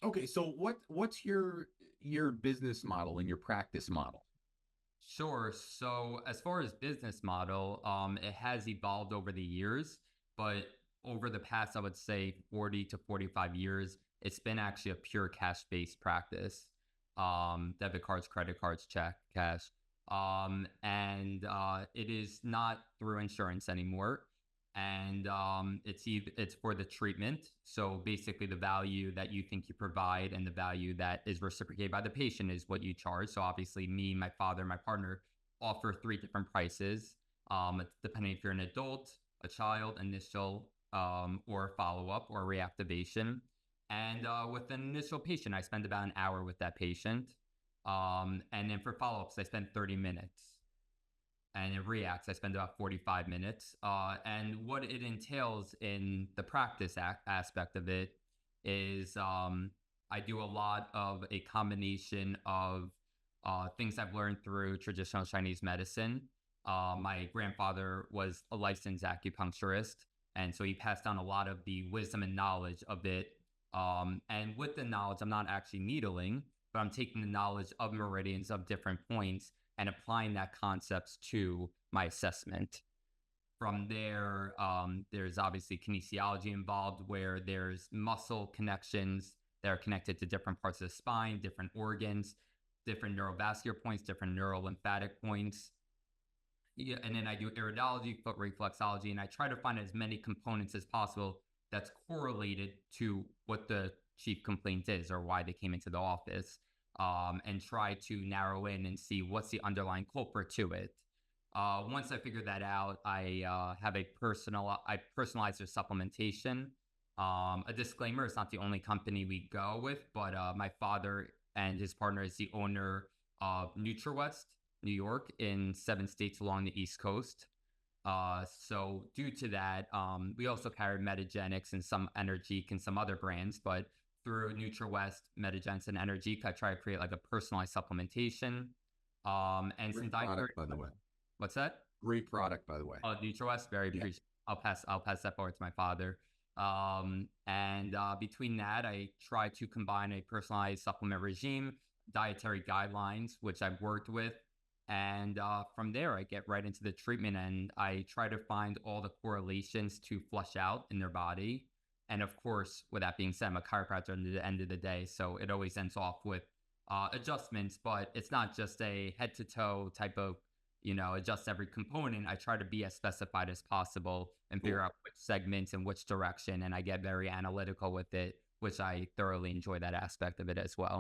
Okay, so what's your business model and your practice model? Sure. So as far as business model, it has evolved over the years, but over the past, I would say 40 to 45 years, it's been actually a pure cash-based practice. Debit cards, credit cards, check, cash. And it is not through insurance anymore. And it's for the treatment. So basically, the value that you think you provide and the value that is reciprocated by the patient is what you charge. So obviously, me, my father, my partner offer three different prices, depending if you're an adult, a child, initial, or follow up or reactivation. And with an initial patient, I spend about an hour with that patient. And then for follow ups, I spend 30 minutes, and it reacts. I spend about 45 minutes. And what it entails in the practice aspect of it is I do a lot of a combination of things I've learned through traditional Chinese medicine. My grandfather was a licensed acupuncturist, and so he passed down a lot of the wisdom and knowledge of it. And with the knowledge, I'm not actually needling, but I'm taking the knowledge of meridians of different points and applying that concepts to my assessment. From there, there's obviously kinesiology involved, where there's muscle connections that are connected to different parts of the spine, different organs, different neurovascular points, different neurolymphatic points. Yeah, and then I do iridology, foot reflexology, and I try to find as many components as possible that's correlated to what the chief complaint is or why they came into the office, and try to narrow in and see what's the underlying culprit to it. Once I figure that out, I personalize their supplementation. A disclaimer: it's not the only company we go with, but my father and his partner is the owner of NutriWest, New York, in 7 states along the East Coast. So due to that, we also carry Metagenics and some Energique and some other brands, but through NutriWest, Metagenics, and Energique, I try to create like a personalized supplementation. And Great since I heard, product, by the way. what's that? Great product, by the way. NutriWest, very Yeah. appreciate. I'll pass that forward to my father. And between that, I try to combine a personalized supplement regime, dietary guidelines, which I've worked with, and from there, I get right into the treatment, and I try to find all the correlations to flush out in their body. And of course, with that being said, I'm a chiropractor at the end of the day, so it always ends off with adjustments. But it's not just a head to toe type of, adjust every component. I try to be as specified as possible and figure Cool. out which segments and which direction. And I get very analytical with it, which I thoroughly enjoy that aspect of it as well.